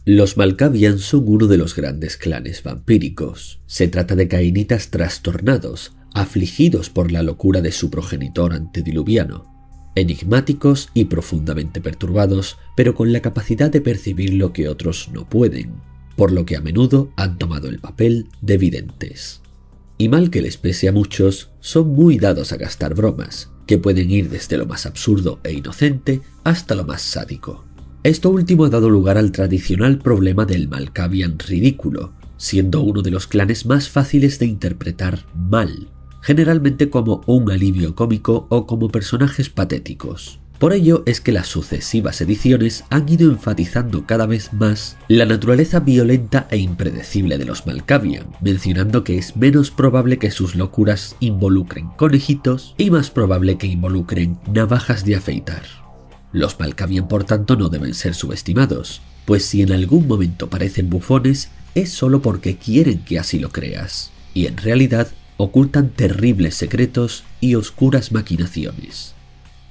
Los Malkavian son uno de los grandes clanes vampíricos. Se trata de cainitas trastornados, afligidos por la locura de su progenitor antediluviano, enigmáticos y profundamente perturbados, pero con la capacidad de percibir lo que otros no pueden, por lo que a menudo han tomado el papel de videntes. Y mal que les pese a muchos, son muy dados a gastar bromas, que pueden ir desde lo más absurdo e inocente hasta lo más sádico. Esto último ha dado lugar al tradicional problema del Malkavian ridículo, siendo uno de los clanes más fáciles de interpretar mal, generalmente como un alivio cómico o como personajes patéticos. Por ello es que las sucesivas ediciones han ido enfatizando cada vez más la naturaleza violenta e impredecible de los Malkavian, mencionando que es menos probable que sus locuras involucren conejitos y más probable que involucren navajas de afeitar. Los Malkavian, por tanto, no deben ser subestimados, pues si en algún momento parecen bufones es solo porque quieren que así lo creas, y en realidad ocultan terribles secretos y oscuras maquinaciones.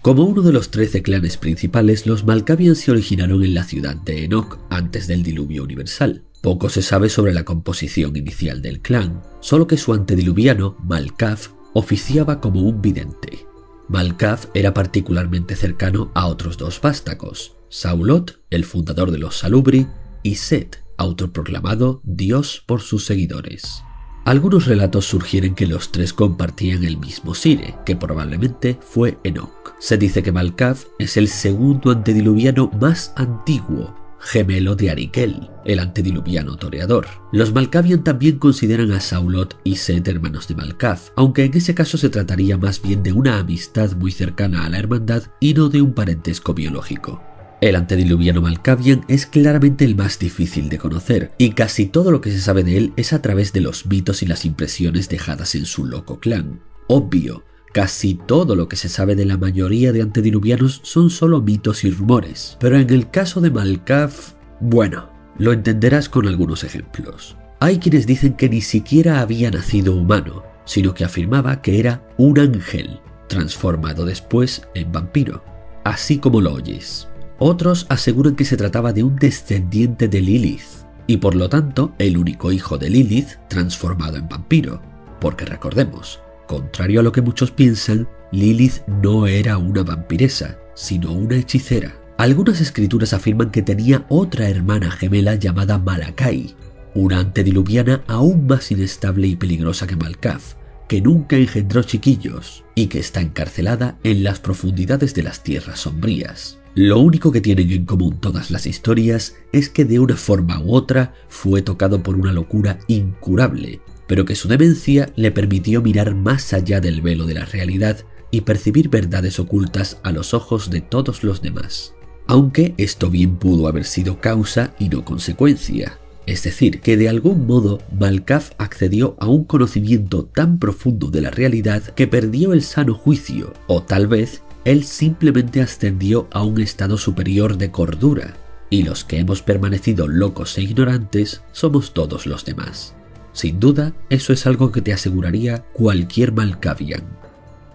Como uno de los 13 clanes principales, los Malkavian se originaron en la ciudad de Enoch antes del diluvio universal. Poco se sabe sobre la composición inicial del clan, solo que su antediluviano, Malkav, oficiaba como un vidente. Malkav era particularmente cercano a otros dos vástagos, Saulot, el fundador de los Salubri, y Set, autoproclamado Dios por sus seguidores. Algunos relatos sugieren que los tres compartían el mismo Sire, que probablemente fue Enoch. Se dice que Malkav es el segundo antediluviano más antiguo, gemelo de Arikel, el antediluviano toreador. Los Malkavian también consideran a Saulot y Set hermanos de Malkav, aunque en ese caso se trataría más bien de una amistad muy cercana a la hermandad y no de un parentesco biológico. El antediluviano Malkavian es claramente el más difícil de conocer, y casi todo lo que se sabe de él es a través de los mitos y las impresiones dejadas en su loco clan. Obvio, casi todo lo que se sabe de la mayoría de antediluvianos son solo mitos y rumores, pero en el caso de Malkav, bueno, lo entenderás con algunos ejemplos. Hay quienes dicen que ni siquiera había nacido humano, sino que afirmaba que era un ángel, transformado después en vampiro, así como lo oyes. Otros aseguran que se trataba de un descendiente de Lilith, y por lo tanto el único hijo de Lilith transformado en vampiro, porque recordemos, contrario a lo que muchos piensan, Lilith no era una vampiresa, sino una hechicera. Algunas escrituras afirman que tenía otra hermana gemela llamada Malakai, una antediluviana aún más inestable y peligrosa que Malkav, que nunca engendró chiquillos y que está encarcelada en las profundidades de las tierras sombrías. Lo único que tienen en común todas las historias es que de una forma u otra fue tocado por una locura incurable, pero que su demencia le permitió mirar más allá del velo de la realidad y percibir verdades ocultas a los ojos de todos los demás. Aunque esto bien pudo haber sido causa y no consecuencia. Es decir, que de algún modo Malkav accedió a un conocimiento tan profundo de la realidad que perdió el sano juicio, o tal vez él simplemente ascendió a un estado superior de cordura, y los que hemos permanecido locos e ignorantes somos todos los demás. Sin duda, eso es algo que te aseguraría cualquier Malkavian.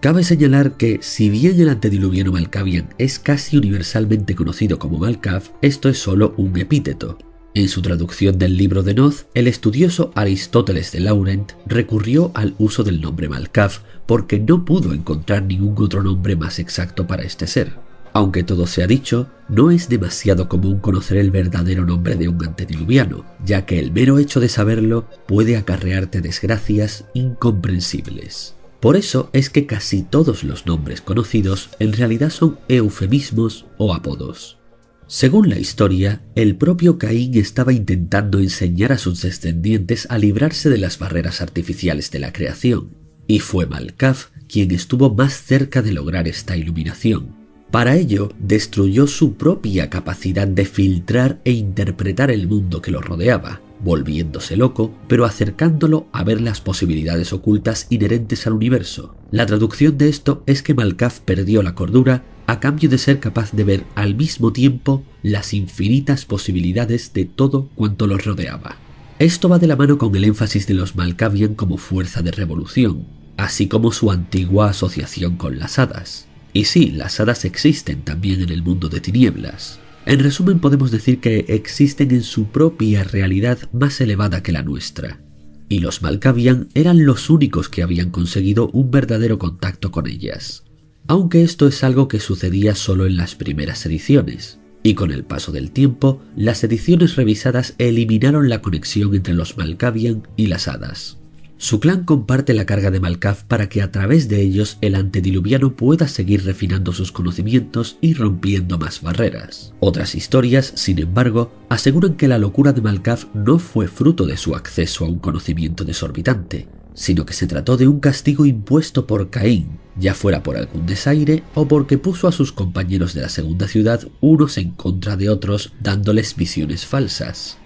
Cabe señalar que, si bien el antediluviano Malkavian es casi universalmente conocido como Malkav, esto es solo un epíteto. En su traducción del libro de Noz, el estudioso Aristóteles de Laurent recurrió al uso del nombre Malkav porque no pudo encontrar ningún otro nombre más exacto para este ser. Aunque todo se ha dicho, no es demasiado común conocer el verdadero nombre de un antediluviano, ya que el mero hecho de saberlo puede acarrearte desgracias incomprensibles. Por eso es que casi todos los nombres conocidos en realidad son eufemismos o apodos. Según la historia, el propio Caín estaba intentando enseñar a sus descendientes a librarse de las barreras artificiales de la creación, y fue Malkav quien estuvo más cerca de lograr esta iluminación. Para ello, destruyó su propia capacidad de filtrar e interpretar el mundo que lo rodeaba, volviéndose loco, pero acercándolo a ver las posibilidades ocultas inherentes al universo. La traducción de esto es que Malkav perdió la cordura a cambio de ser capaz de ver al mismo tiempo las infinitas posibilidades de todo cuanto los rodeaba. Esto va de la mano con el énfasis de los Malkavian como fuerza de revolución, así como su antigua asociación con las hadas. Y sí, las hadas existen también en el mundo de tinieblas. En resumen, podemos decir que existen en su propia realidad más elevada que la nuestra, y los Malkavian eran los únicos que habían conseguido un verdadero contacto con ellas. Aunque esto es algo que sucedía solo en las primeras ediciones, y con el paso del tiempo, las ediciones revisadas eliminaron la conexión entre los Malkavian y las hadas. Su clan comparte la carga de Malkav para que a través de ellos el antediluviano pueda seguir refinando sus conocimientos y rompiendo más barreras. Otras historias, sin embargo, aseguran que la locura de Malkav no fue fruto de su acceso a un conocimiento desorbitante, sino que se trató de un castigo impuesto por Caín, ya fuera por algún desaire o porque puso a sus compañeros de la segunda ciudad unos en contra de otros dándoles visiones falsas.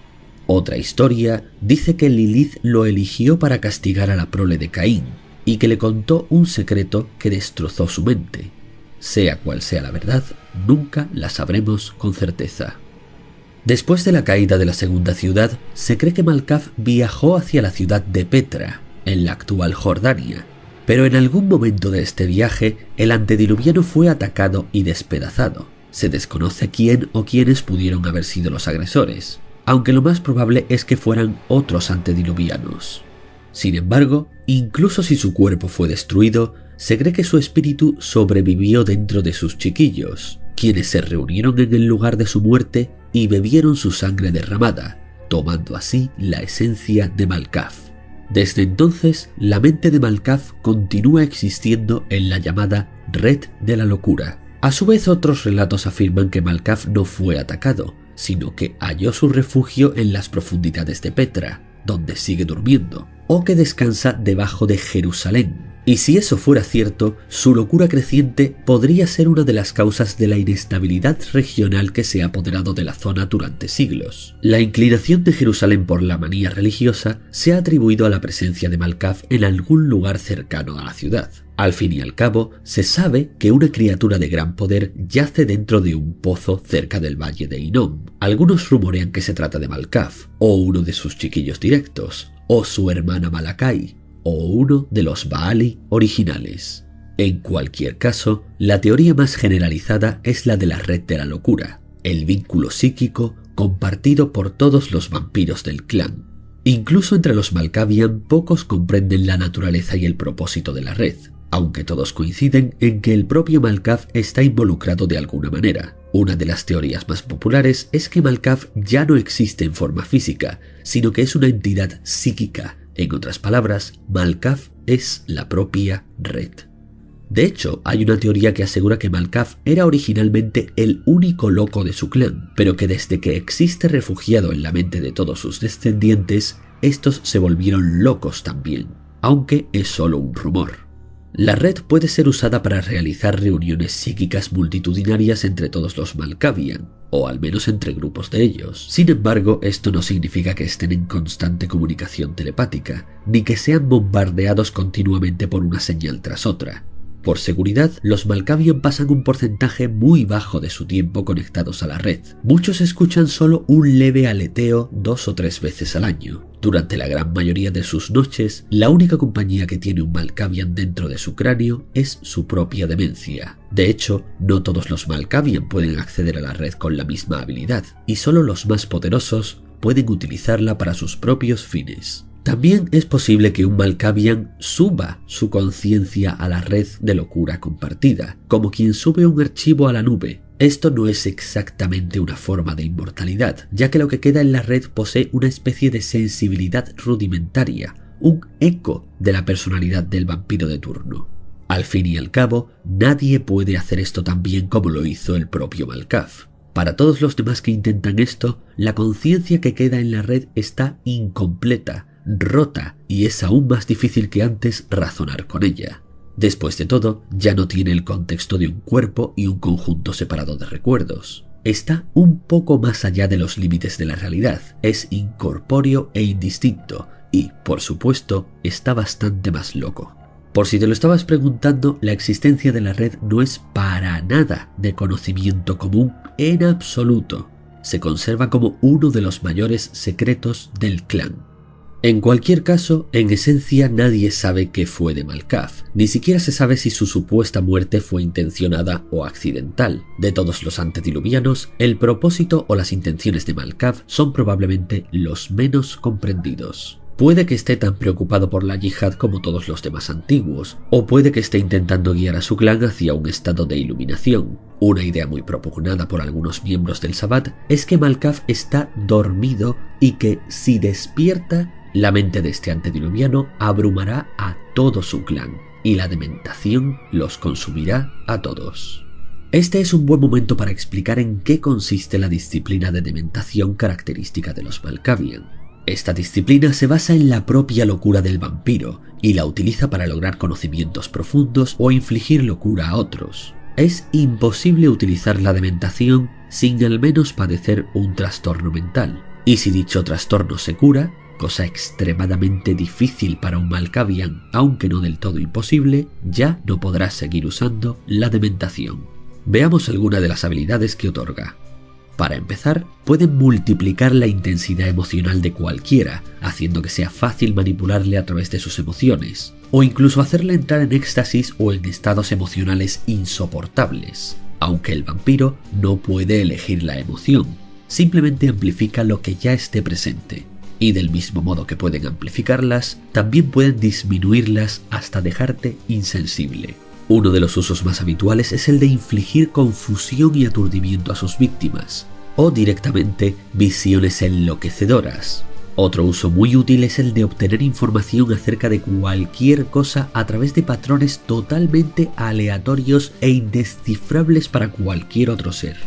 Otra historia dice que Lilith lo eligió para castigar a la prole de Caín y que le contó un secreto que destrozó su mente. Sea cual sea la verdad, nunca la sabremos con certeza. Después de la caída de la segunda ciudad, se cree que Malkav viajó hacia la ciudad de Petra, en la actual Jordania, pero en algún momento de este viaje el antediluviano fue atacado y despedazado. Se desconoce quién o quiénes pudieron haber sido los agresores, aunque lo más probable es que fueran otros antediluvianos. Sin embargo, incluso si su cuerpo fue destruido, se cree que su espíritu sobrevivió dentro de sus chiquillos, quienes se reunieron en el lugar de su muerte y bebieron su sangre derramada, tomando así la esencia de Malkav. Desde entonces, la mente de Malkav continúa existiendo en la llamada Red de la Locura. A su vez, otros relatos afirman que Malkav no fue atacado, sino que halló su refugio en las profundidades de Petra, donde sigue durmiendo, o que descansa debajo de Jerusalén. Y si eso fuera cierto, su locura creciente podría ser una de las causas de la inestabilidad regional que se ha apoderado de la zona durante siglos. La inclinación de Jerusalén por la manía religiosa se ha atribuido a la presencia de Malkav en algún lugar cercano a la ciudad. Al fin y al cabo, se sabe que una criatura de gran poder yace dentro de un pozo cerca del valle de Hinnom. Algunos rumorean que se trata de Malkav, o uno de sus chiquillos directos, o su hermana Malakai, o uno de los Baali originales. En cualquier caso, la teoría más generalizada es la de la Red de la Locura, el vínculo psíquico compartido por todos los vampiros del clan. Incluso entre los Malkavian pocos comprenden la naturaleza y el propósito de la red, aunque todos coinciden en que el propio Malkav está involucrado de alguna manera. Una de las teorías más populares es que Malkav ya no existe en forma física, sino que es una entidad psíquica. En otras palabras, Malkav es la propia red. De hecho, hay una teoría que asegura que Malkav era originalmente el único loco de su clan, pero que desde que existe refugiado en la mente de todos sus descendientes, estos se volvieron locos también, aunque es solo un rumor. La red puede ser usada para realizar reuniones psíquicas multitudinarias entre todos los Malkavian, o al menos entre grupos de ellos. Sin embargo, esto no significa que estén en constante comunicación telepática, ni que sean bombardeados continuamente por una señal tras otra. Por seguridad, los Malkavian pasan un porcentaje muy bajo de su tiempo conectados a la red. Muchos escuchan solo un leve aleteo 2 o 3 veces al año. Durante la gran mayoría de sus noches, la única compañía que tiene un Malkavian dentro de su cráneo es su propia demencia. De hecho, no todos los Malkavian pueden acceder a la red con la misma habilidad, y solo los más poderosos pueden utilizarla para sus propios fines. También es posible que un Malkavian suba su conciencia a la red de locura compartida, como quien sube un archivo a la nube. Esto no es exactamente una forma de inmortalidad, ya que lo que queda en la red posee una especie de sensibilidad rudimentaria, un eco de la personalidad del vampiro de turno. Al fin y al cabo, nadie puede hacer esto tan bien como lo hizo el propio Malkav. Para todos los demás que intentan esto, la conciencia que queda en la red está incompleta, rota, y es aún más difícil que antes razonar con ella. Después de todo, ya no tiene el contexto de un cuerpo y un conjunto separado de recuerdos. Está un poco más allá de los límites de la realidad, es incorpóreo e indistinto, y, por supuesto, está bastante más loco. Por si te lo estabas preguntando, la existencia de la red no es para nada de conocimiento común en absoluto. Se conserva como uno de los mayores secretos del clan. En cualquier caso, en esencia nadie sabe qué fue de Malkav, ni siquiera se sabe si su supuesta muerte fue intencionada o accidental. De todos los antediluvianos, el propósito o las intenciones de Malkav son probablemente los menos comprendidos. Puede que esté tan preocupado por la yihad como todos los demás antiguos, o puede que esté intentando guiar a su clan hacia un estado de iluminación. Una idea muy propugnada por algunos miembros del Sabbat es que Malkav está dormido y que, si despierta, la mente de este antediluviano abrumará a todo su clan, y la dementación los consumirá a todos. Este es un buen momento para explicar en qué consiste la disciplina de dementación característica de los Malkavian. Esta disciplina se basa en la propia locura del vampiro y la utiliza para lograr conocimientos profundos o infligir locura a otros. Es imposible utilizar la dementación sin al menos padecer un trastorno mental, y si dicho trastorno se cura, cosa extremadamente difícil para un Malkavian, aunque no del todo imposible, ya no podrá seguir usando la dementación. Veamos algunas de las habilidades que otorga. Para empezar, pueden multiplicar la intensidad emocional de cualquiera, haciendo que sea fácil manipularle a través de sus emociones, o incluso hacerle entrar en éxtasis o en estados emocionales insoportables. Aunque el vampiro no puede elegir la emoción, simplemente amplifica lo que ya esté presente. Y del mismo modo que pueden amplificarlas, también pueden disminuirlas hasta dejarte insensible. Uno de los usos más habituales es el de infligir confusión y aturdimiento a sus víctimas, o directamente visiones enloquecedoras. Otro uso muy útil es el de obtener información acerca de cualquier cosa a través de patrones totalmente aleatorios e indescifrables para cualquier otro ser.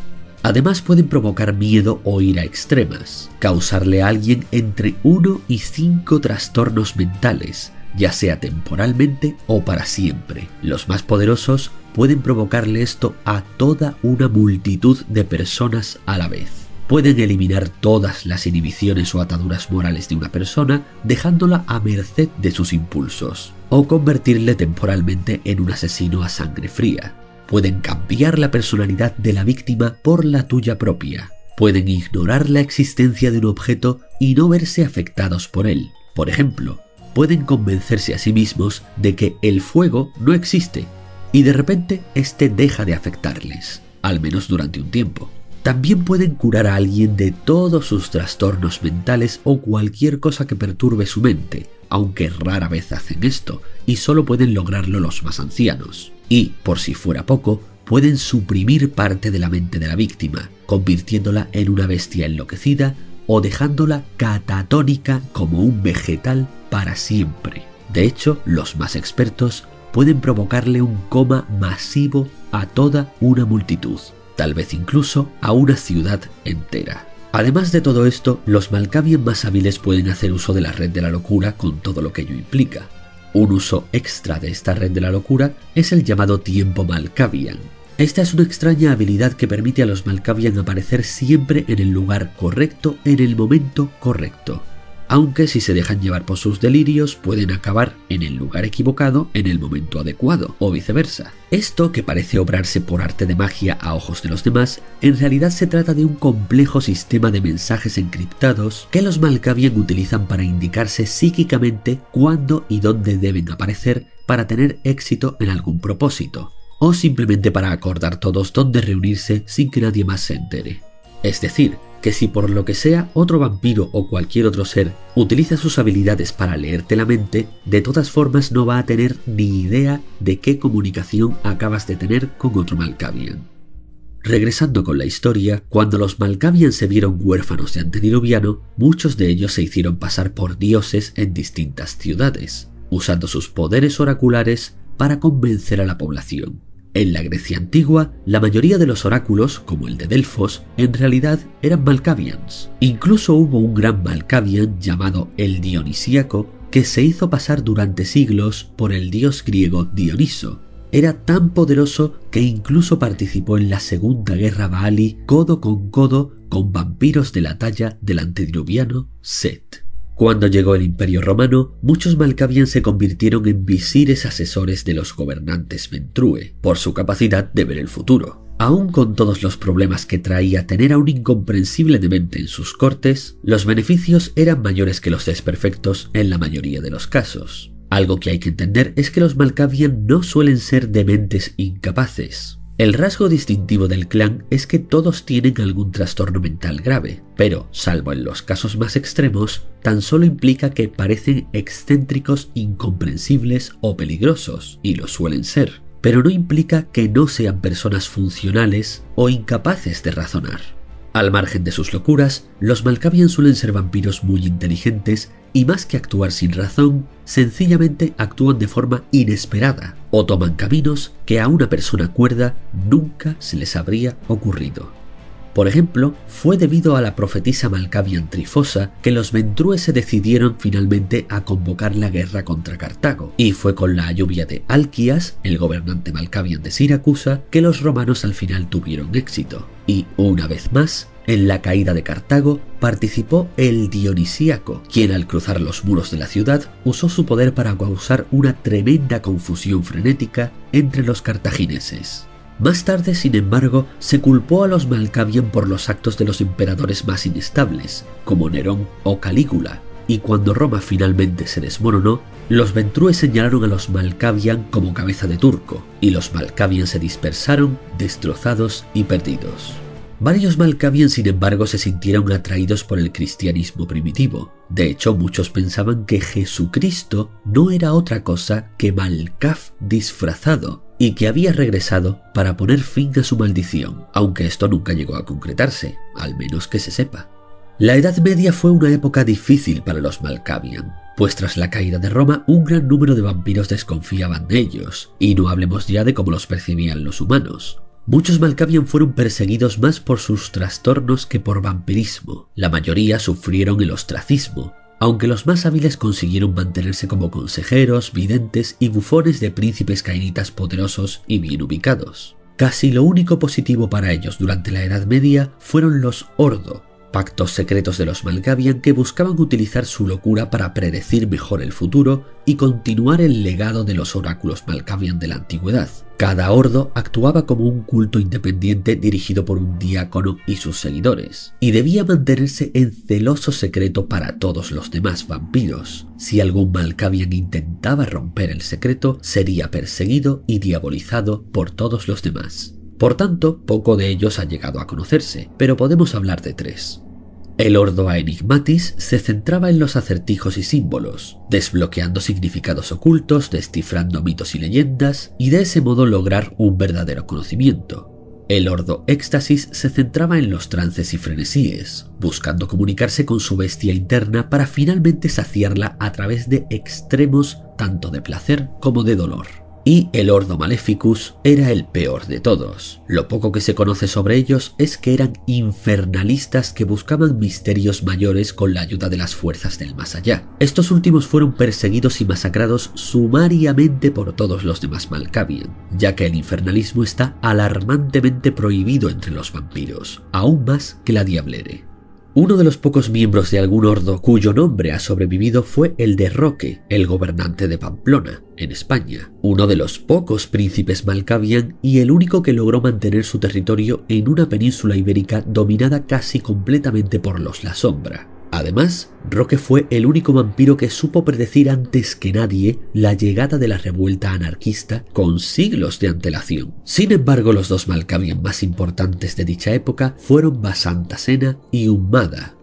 Además pueden provocar miedo o ira extremas, causarle a alguien entre 1 y 5 trastornos mentales, ya sea temporalmente o para siempre. Los más poderosos pueden provocarle esto a toda una multitud de personas a la vez. Pueden eliminar todas las inhibiciones o ataduras morales de una persona, dejándola a merced de sus impulsos, o convertirle temporalmente en un asesino a sangre fría. Pueden cambiar la personalidad de la víctima por la tuya propia. Pueden ignorar la existencia de un objeto y no verse afectados por él. Por ejemplo, pueden convencerse a sí mismos de que el fuego no existe y de repente este deja de afectarles, al menos durante un tiempo. También pueden curar a alguien de todos sus trastornos mentales o cualquier cosa que perturbe su mente, aunque rara vez hacen esto y solo pueden lograrlo los más ancianos. Y, por si fuera poco, pueden suprimir parte de la mente de la víctima, convirtiéndola en una bestia enloquecida o dejándola catatónica como un vegetal para siempre. De hecho, los más expertos pueden provocarle un coma masivo a toda una multitud, tal vez incluso a una ciudad entera. Además de todo esto, los Malkavian más hábiles pueden hacer uso de la red de la locura con todo lo que ello implica. Un uso extra de esta red de la locura es el llamado tiempo Malkavian. Esta es una extraña habilidad que permite a los Malkavian aparecer siempre en el lugar correcto en el momento correcto, aunque si se dejan llevar por sus delirios pueden acabar en el lugar equivocado en el momento adecuado, o viceversa. Esto, que parece obrarse por arte de magia a ojos de los demás, en realidad se trata de un complejo sistema de mensajes encriptados que los Malkavian utilizan para indicarse psíquicamente cuándo y dónde deben aparecer para tener éxito en algún propósito, o simplemente para acordar todos dónde reunirse sin que nadie más se entere. Es decir, que si por lo que sea otro vampiro o cualquier otro ser utiliza sus habilidades para leerte la mente, de todas formas no va a tener ni idea de qué comunicación acabas de tener con otro Malkavian. Regresando con la historia, cuando los Malkavian se vieron huérfanos de antediluviano, muchos de ellos se hicieron pasar por dioses en distintas ciudades, usando sus poderes oraculares para convencer a la población. En la Grecia antigua, la mayoría de los oráculos, como el de Delfos, en realidad eran Malkavians. Incluso hubo un gran Malkavian llamado el Dionisíaco que se hizo pasar durante siglos por el dios griego Dioniso. Era tan poderoso que incluso participó en la Segunda Guerra Baali codo con vampiros de la talla del antediluviano Set. Cuando llegó el Imperio Romano, muchos Malkavian se convirtieron en visires asesores de los gobernantes Ventrue, por su capacidad de ver el futuro. Aún con todos los problemas que traía tener a un incomprensible demente en sus cortes, los beneficios eran mayores que los desperfectos en la mayoría de los casos. Algo que hay que entender es que los Malkavian no suelen ser dementes incapaces. El rasgo distintivo del clan es que todos tienen algún trastorno mental grave, pero, salvo en los casos más extremos, tan solo implica que parecen excéntricos, incomprensibles o peligrosos, y lo suelen ser, pero no implica que no sean personas funcionales o incapaces de razonar. Al margen de sus locuras, los Malkavian suelen ser vampiros muy inteligentes y más que actuar sin razón, sencillamente actúan de forma inesperada o toman caminos que a una persona cuerda nunca se les habría ocurrido. Por ejemplo, fue debido a la profetisa Malkavian Trifosa que los Ventrue se decidieron finalmente a convocar la guerra contra Cartago, y fue con la lluvia de Alquias, el gobernante Malkavian de Siracusa, que los romanos al final tuvieron éxito. Y, una vez más, en la caída de Cartago participó el Dionisíaco, quien al cruzar los muros de la ciudad usó su poder para causar una tremenda confusión frenética entre los cartagineses. Más tarde, sin embargo, se culpó a los Malkavian por los actos de los emperadores más inestables, como Nerón o Calígula, y cuando Roma finalmente se desmoronó, los Ventrue señalaron a los Malkavian como cabeza de turco, y los Malkavian se dispersaron, destrozados y perdidos. Varios Malkavian, sin embargo, se sintieron atraídos por el cristianismo primitivo. De hecho, muchos pensaban que Jesucristo no era otra cosa que Malkaf disfrazado, y que había regresado para poner fin a su maldición, aunque esto nunca llegó a concretarse, al menos que se sepa. La Edad Media fue una época difícil para los Malkavian, pues tras la caída de Roma un gran número de vampiros desconfiaban de ellos, y no hablemos ya de cómo los percibían los humanos. Muchos Malkavian fueron perseguidos más por sus trastornos que por vampirismo. La mayoría sufrieron el ostracismo, aunque los más hábiles consiguieron mantenerse como consejeros, videntes y bufones de príncipes cainitas poderosos y bien ubicados. Casi lo único positivo para ellos durante la Edad Media fueron los Ordo, pactos secretos de los Malkavian que buscaban utilizar su locura para predecir mejor el futuro y continuar el legado de los oráculos Malkavian de la antigüedad. Cada ordo actuaba como un culto independiente dirigido por un diácono y sus seguidores, y debía mantenerse en celoso secreto para todos los demás vampiros. Si algún Malkavian intentaba romper el secreto, sería perseguido y diabolizado por todos los demás. Por tanto, poco de ellos ha llegado a conocerse, pero podemos hablar de tres. El Ordo Enigmatis se centraba en los acertijos y símbolos, desbloqueando significados ocultos, descifrando mitos y leyendas, y de ese modo lograr un verdadero conocimiento. El Ordo Éxtasis se centraba en los trances y frenesíes, buscando comunicarse con su bestia interna para finalmente saciarla a través de extremos tanto de placer como de dolor. Y el Ordo Maleficus era el peor de todos. Lo poco que se conoce sobre ellos es que eran infernalistas que buscaban misterios mayores con la ayuda de las fuerzas del más allá. Estos últimos fueron perseguidos y masacrados sumariamente por todos los demás Malkavian, ya que el infernalismo está alarmantemente prohibido entre los vampiros, aún más que la diablere. Uno de los pocos miembros de algún ordo cuyo nombre ha sobrevivido fue el de Roque, el gobernante de Pamplona, en España, uno de los pocos príncipes Malkavian y el único que logró mantener su territorio en una península ibérica dominada casi completamente por los La Sombra. Además, Roque fue el único vampiro que supo predecir antes que nadie la llegada de la revuelta anarquista con siglos de antelación. Sin embargo, los dos Malkavian más importantes de dicha época fueron Vasantasena y Ummada.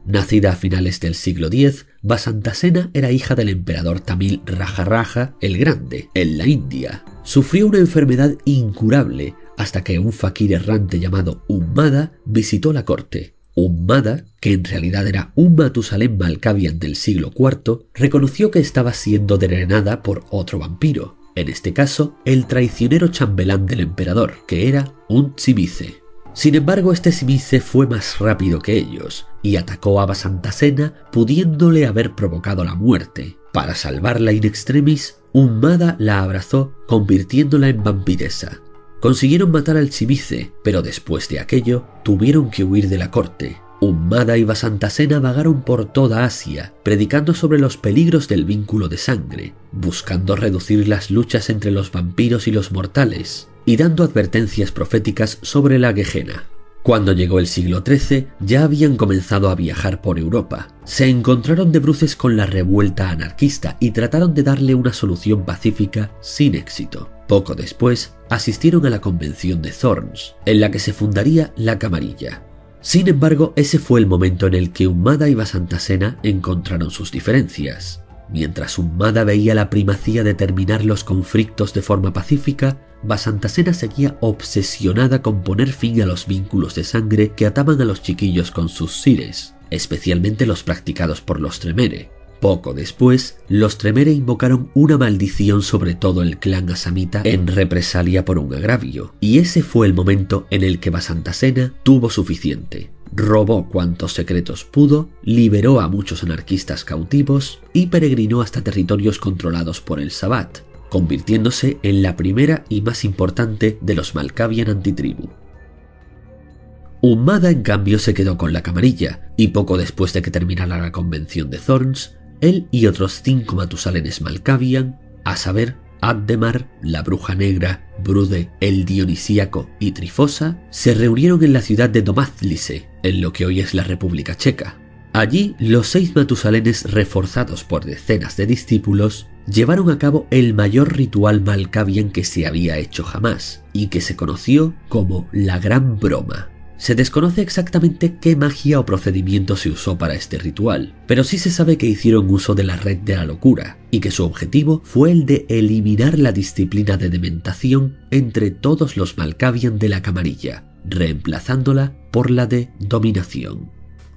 Nacida a finales del siglo X, Vasantasena era hija del emperador tamil Rajaraja el Grande, en la India. Sufrió una enfermedad incurable hasta que un fakir errante llamado Ummada visitó la corte. Ummada, que en realidad era un Matusalén Malkavian del siglo IV, reconoció que estaba siendo drenada por otro vampiro, en este caso el traicionero chambelán del emperador, que era un Tzimice. Sin embargo, este Tzimice fue más rápido que ellos y atacó a Vasantasena, pudiéndole haber provocado la muerte. Para salvarla in extremis, Ummada la abrazó, convirtiéndola en vampiresa. Consiguieron matar al Tzimice, pero después de aquello tuvieron que huir de la corte. Ummada y Vasantasena vagaron por toda Asia, predicando sobre los peligros del vínculo de sangre, buscando reducir las luchas entre los vampiros y los mortales. y dando advertencias proféticas sobre la Gehenna. Cuando llegó el siglo XIII, ya habían comenzado a viajar por Europa. Se encontraron de bruces con la revuelta anarquista y trataron de darle una solución pacífica sin éxito. Poco después, asistieron a la convención de Thorns, en la que se fundaría la Camarilla. Sin embargo, ese fue el momento en el que Ummada y Vasantasena encontraron sus diferencias. Mientras Ummada veía la primacía de terminar los conflictos de forma pacífica, Vasantasena seguía obsesionada con poner fin a los vínculos de sangre que ataban a los chiquillos con sus sires, especialmente los practicados por los Tremere. Poco después, los Tremere invocaron una maldición sobre todo el clan asamita en represalia por un agravio, y ese fue el momento en el que Vasantasena tuvo suficiente. Robó cuantos secretos pudo, liberó a muchos anarquistas cautivos y peregrinó hasta territorios controlados por el Sabbat, convirtiéndose en la primera y más importante de los Malkavian antitribu. Ummada, en cambio, se quedó con la Camarilla, y poco después de que terminara la convención de Thorns, él y otros 5 Matusalenes Malkavian, a saber, Addemar, la Bruja Negra, Brude, el Dionisíaco y Trifosa, se reunieron en la ciudad de Domáclice, en lo que hoy es la República Checa. Allí, los 6 Matusalenes, reforzados por decenas de discípulos, llevaron a cabo el mayor ritual Malkavian que se había hecho jamás, y que se conoció como la Gran Broma. Se desconoce exactamente qué magia o procedimiento se usó para este ritual, pero sí se sabe que hicieron uso de la red de la locura, y que su objetivo fue el de eliminar la disciplina de dementación entre todos los Malkavian de la Camarilla, reemplazándola por la de dominación.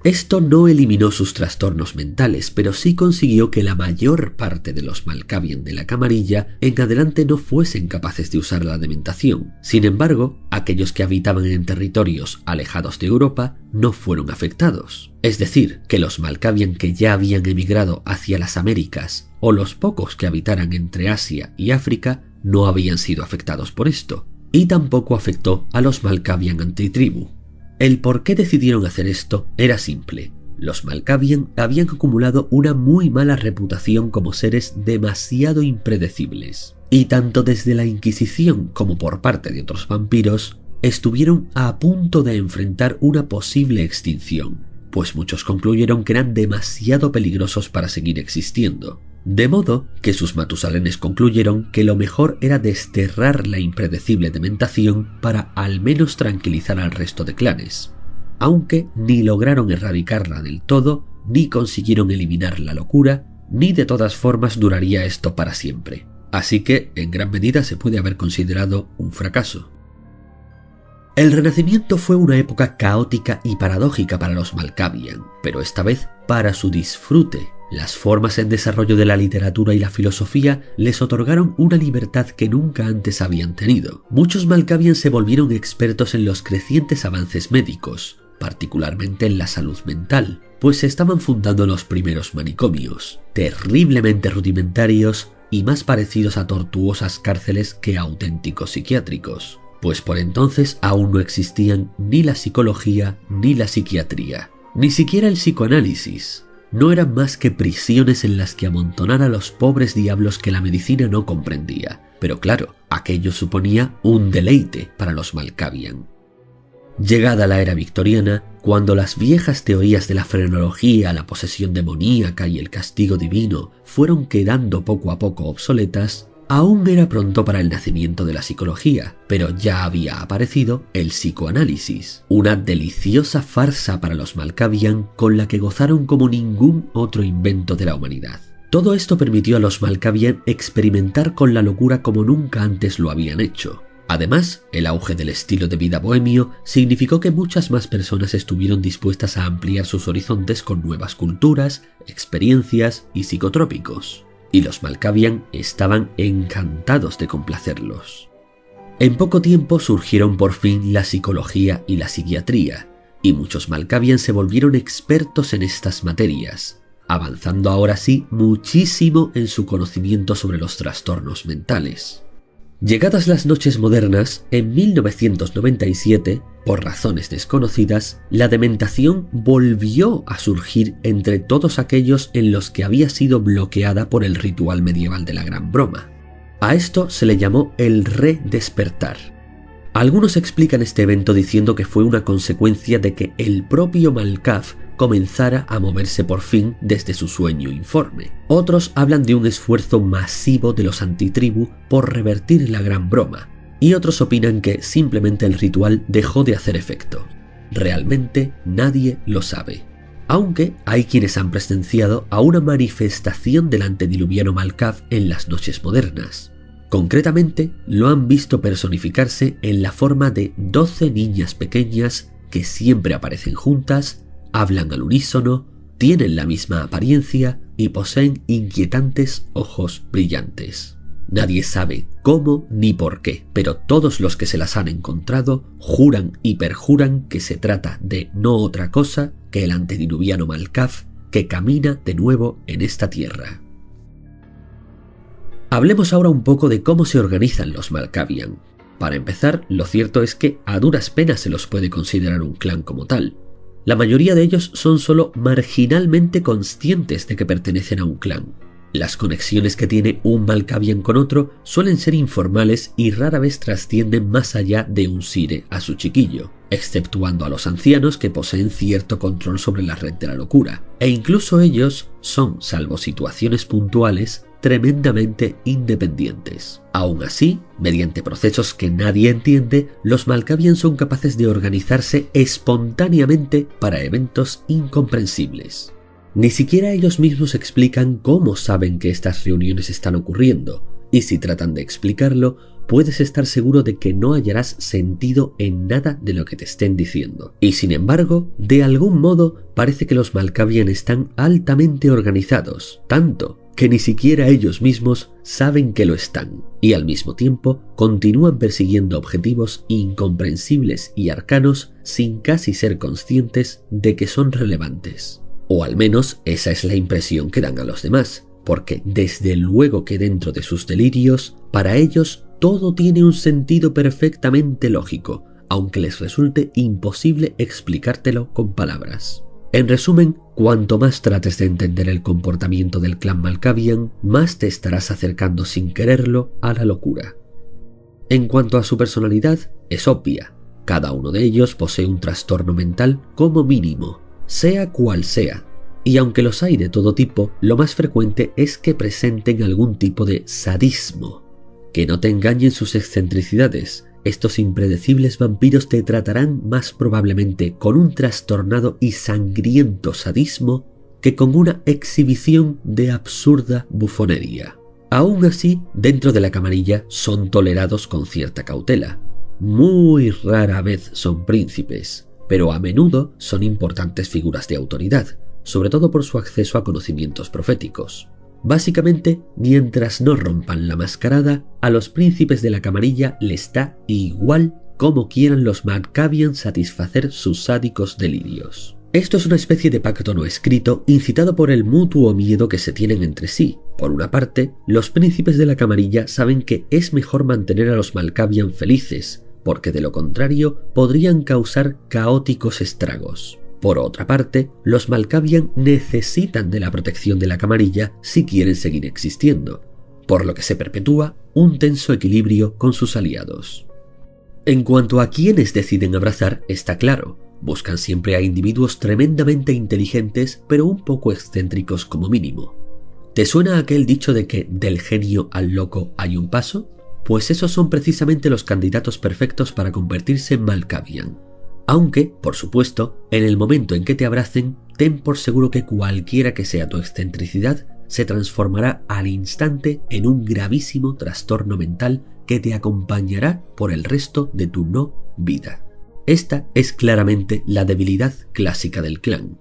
Esto no eliminó sus trastornos mentales, pero sí consiguió que la mayor parte de los Malkavian de la Camarilla en adelante no fuesen capaces de usar la dementación. Sin embargo, aquellos que habitaban en territorios alejados de Europa no fueron afectados. Es decir, que los Malkavian que ya habían emigrado hacia las Américas o los pocos que habitaran entre Asia y África no habían sido afectados por esto, y tampoco afectó a los Malkavian antitribu. El por qué decidieron hacer esto era simple. Los Malkavian habían acumulado una muy mala reputación como seres demasiado impredecibles, y tanto desde la Inquisición como por parte de otros vampiros, estuvieron a punto de enfrentar una posible extinción, pues muchos concluyeron que eran demasiado peligrosos para seguir existiendo. De modo que sus Matusalenes concluyeron que lo mejor era desterrar la impredecible dementación para al menos tranquilizar al resto de clanes, aunque ni lograron erradicarla del todo, ni consiguieron eliminar la locura, ni de todas formas duraría esto para siempre. Así que, en gran medida, se puede haber considerado un fracaso. El Renacimiento fue una época caótica y paradójica para los Malkavian, pero esta vez para su disfrute. Las formas en desarrollo de la literatura y la filosofía les otorgaron una libertad que nunca antes habían tenido. Muchos Malkavian se volvieron expertos en los crecientes avances médicos, particularmente en la salud mental, pues se estaban fundando los primeros manicomios, terriblemente rudimentarios y más parecidos a tortuosas cárceles que a auténticos psiquiátricos, pues por entonces aún no existían ni la psicología ni la psiquiatría, ni siquiera el psicoanálisis. No eran más que prisiones en las que amontonar a los pobres diablos que la medicina no comprendía, pero claro, aquello suponía un deleite para los Malkavian. Llegada la era victoriana, cuando las viejas teorías de la frenología, la posesión demoníaca y el castigo divino fueron quedando poco a poco obsoletas, aún era pronto para el nacimiento de la psicología, pero ya había aparecido el psicoanálisis, una deliciosa farsa para los Malkavian con la que gozaron como ningún otro invento de la humanidad. Todo esto permitió a los Malkavian experimentar con la locura como nunca antes lo habían hecho. Además, el auge del estilo de vida bohemio significó que muchas más personas estuvieron dispuestas a ampliar sus horizontes con nuevas culturas, experiencias y psicotrópicos. Y los Malkavian estaban encantados de complacerlos. En poco tiempo surgieron por fin la psicología y la psiquiatría, y muchos Malkavian se volvieron expertos en estas materias, avanzando ahora sí muchísimo en su conocimiento sobre los trastornos mentales. Llegadas las noches modernas, en 1997, por razones desconocidas, la dementación volvió a surgir entre todos aquellos en los que había sido bloqueada por el ritual medieval de la Gran Broma. A esto se le llamó el redespertar. Algunos explican este evento diciendo que fue una consecuencia de que el propio Malkav comenzara a moverse por fin desde su sueño informe. Otros hablan de un esfuerzo masivo de los antitribu por revertir la gran broma, y otros opinan que simplemente el ritual dejó de hacer efecto. Realmente nadie lo sabe. Aunque hay quienes han presenciado a una manifestación del antediluviano Malkav en las noches modernas. Concretamente, lo han visto personificarse en la forma de 12 niñas pequeñas que siempre aparecen juntas, hablan al unísono, tienen la misma apariencia y poseen inquietantes ojos brillantes. Nadie sabe cómo ni por qué, pero todos los que se las han encontrado juran y perjuran que se trata de no otra cosa que el antediluviano Malkav que camina de nuevo en esta tierra. Hablemos ahora un poco de cómo se organizan los Malkavian. Para empezar, lo cierto es que a duras penas se los puede considerar un clan como tal. La mayoría de ellos son solo marginalmente conscientes de que pertenecen a un clan. Las conexiones que tiene un Malkavian con otro suelen ser informales y rara vez trascienden más allá de un sire a su chiquillo, exceptuando a los ancianos que poseen cierto control sobre la red de la locura. E incluso ellos son, salvo situaciones puntuales, tremendamente independientes. Aún así, mediante procesos que nadie entiende, los Malkavian son capaces de organizarse espontáneamente para eventos incomprensibles. Ni siquiera ellos mismos explican cómo saben que estas reuniones están ocurriendo, y si tratan de explicarlo, puedes estar seguro de que no hallarás sentido en nada de lo que te estén diciendo. Y sin embargo, de algún modo, parece que los Malkavian están altamente organizados, tanto que ni siquiera ellos mismos saben que lo están, y al mismo tiempo continúan persiguiendo objetivos incomprensibles y arcanos sin casi ser conscientes de que son relevantes. O al menos esa es la impresión que dan a los demás, porque desde luego que dentro de sus delirios, para ellos todo tiene un sentido perfectamente lógico, aunque les resulte imposible explicártelo con palabras. En resumen, cuanto más trates de entender el comportamiento del clan Malkavian, más te estarás acercando sin quererlo a la locura. En cuanto a su personalidad, es obvia. Cada uno de ellos posee un trastorno mental como mínimo, sea cual sea. Y aunque los hay de todo tipo, lo más frecuente es que presenten algún tipo de sadismo. Que no te engañen sus excentricidades. Estos impredecibles vampiros te tratarán más probablemente con un trastornado y sangriento sadismo que con una exhibición de absurda bufonería. Aún así, dentro de la camarilla son tolerados con cierta cautela. Muy rara vez son príncipes, pero a menudo son importantes figuras de autoridad, sobre todo por su acceso a conocimientos proféticos. Básicamente, mientras no rompan la mascarada, a los príncipes de la camarilla les da igual cómo quieran los Malkavian satisfacer sus sádicos delirios. Esto es una especie de pacto no escrito incitado por el mutuo miedo que se tienen entre sí. Por una parte, los príncipes de la camarilla saben que es mejor mantener a los Malkavian felices, porque de lo contrario podrían causar caóticos estragos. Por otra parte, los Malkavian necesitan de la protección de la camarilla si quieren seguir existiendo, por lo que se perpetúa un tenso equilibrio con sus aliados. En cuanto a quienes deciden abrazar, está claro, buscan siempre a individuos tremendamente inteligentes pero un poco excéntricos como mínimo. ¿Te suena aquel dicho de que del genio al loco hay un paso? Pues esos son precisamente los candidatos perfectos para convertirse en Malkavian. Aunque, por supuesto, en el momento en que te abracen, ten por seguro que cualquiera que sea tu excentricidad, se transformará al instante en un gravísimo trastorno mental que te acompañará por el resto de tu no vida. Esta es claramente la debilidad clásica del clan.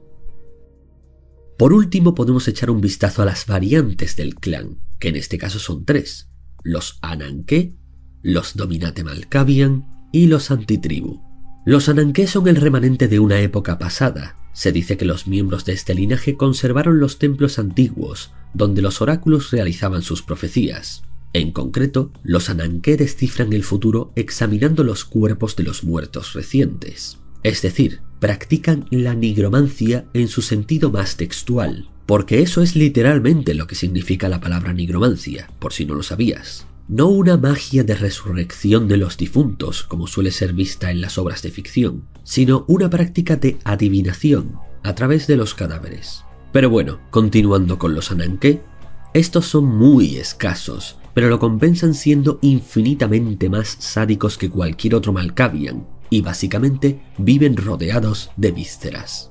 Por último, podemos echar un vistazo a las variantes del clan, que en este caso son 3: los Ananke, los Dominate Malkavian y los Antitribu. Los Ananke son el remanente de una época pasada. Se dice que los miembros de este linaje conservaron los templos antiguos, donde los oráculos realizaban sus profecías. En concreto, los Ananke descifran el futuro examinando los cuerpos de los muertos recientes. Es decir, practican la nigromancia en su sentido más textual, porque eso es literalmente lo que significa la palabra nigromancia, por si no lo sabías. No una magia de resurrección de los difuntos, como suele ser vista en las obras de ficción, sino una práctica de adivinación a través de los cadáveres. Pero bueno, continuando con los Ananke, estos son muy escasos, pero lo compensan siendo infinitamente más sádicos que cualquier otro Malkavian, y básicamente viven rodeados de vísceras.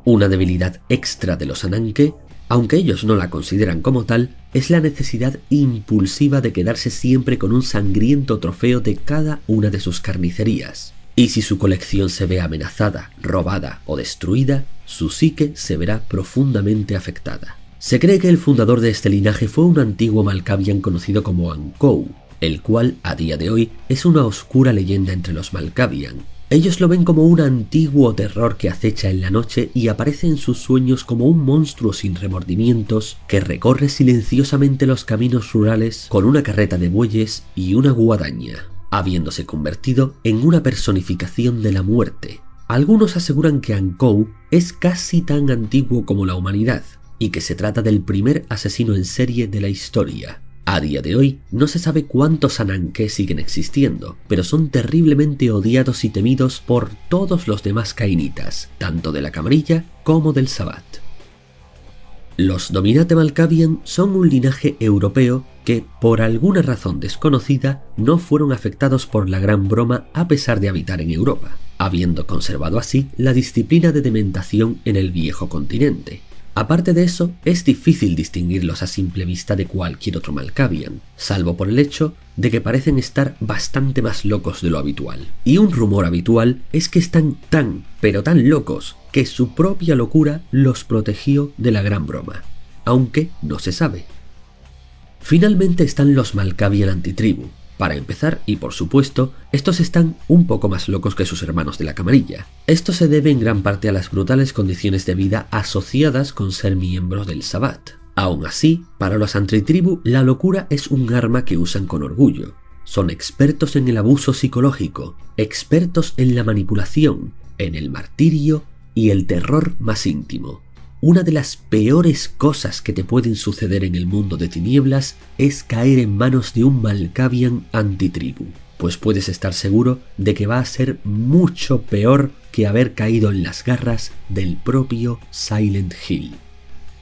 Una debilidad extra de los Ananke, aunque ellos no la consideran como tal, es la necesidad impulsiva de quedarse siempre con un sangriento trofeo de cada una de sus carnicerías. Y si su colección se ve amenazada, robada o destruida, su psique se verá profundamente afectada. Se cree que el fundador de este linaje fue un antiguo Malkavian conocido como Ankou, el cual a día de hoy es una oscura leyenda entre los Malkavian. Ellos lo ven como un antiguo terror que acecha en la noche y aparece en sus sueños como un monstruo sin remordimientos que recorre silenciosamente los caminos rurales con una carreta de bueyes y una guadaña, habiéndose convertido en una personificación de la muerte. Algunos aseguran que Ankou es casi tan antiguo como la humanidad y que se trata del primer asesino en serie de la historia. A día de hoy no se sabe cuántos Ananke siguen existiendo, pero son terriblemente odiados y temidos por todos los demás cainitas, tanto de la camarilla como del Sabbat. Los Dominate Malkavian son un linaje europeo que, por alguna razón desconocida, no fueron afectados por la Gran Broma a pesar de habitar en Europa, habiendo conservado así la disciplina de dementación en el viejo continente. Aparte de eso, es difícil distinguirlos a simple vista de cualquier otro Malkavian, salvo por el hecho de que parecen estar bastante más locos de lo habitual. Y un rumor habitual es que están pero tan locos, que su propia locura los protegió de la Gran Broma, aunque no se sabe. Finalmente están los Malkavian antitribu. Para empezar, y por supuesto, estos están un poco más locos que sus hermanos de la camarilla. Esto se debe en gran parte a las brutales condiciones de vida asociadas con ser miembros del Sabbat. Aún así, para los antitribu la locura es un arma que usan con orgullo. Son expertos en el abuso psicológico, expertos en la manipulación, en el martirio y el terror más íntimo. Una de las peores cosas que te pueden suceder en el mundo de tinieblas es caer en manos de un Malkavian antitribu, pues puedes estar seguro de que va a ser mucho peor que haber caído en las garras del propio Silent Hill.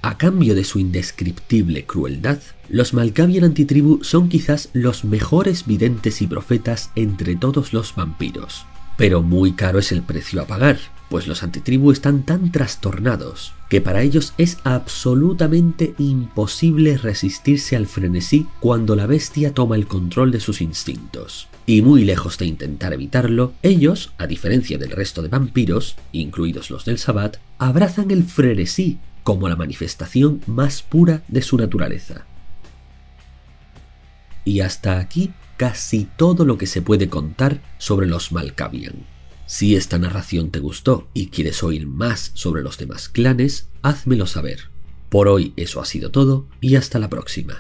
A cambio de su indescriptible crueldad, los Malkavian antitribu son quizás los mejores videntes y profetas entre todos los vampiros. Pero muy caro es el precio a pagar, pues los antitribu están tan trastornados que para ellos es absolutamente imposible resistirse al frenesí cuando la bestia toma el control de sus instintos. Y muy lejos de intentar evitarlo, ellos, a diferencia del resto de vampiros, incluidos los del Sabbat, abrazan el frenesí como la manifestación más pura de su naturaleza. Y hasta aquí casi todo lo que se puede contar sobre los Malkavian. Si esta narración te gustó y quieres oír más sobre los demás clanes, házmelo saber. Por hoy eso ha sido todo y hasta la próxima.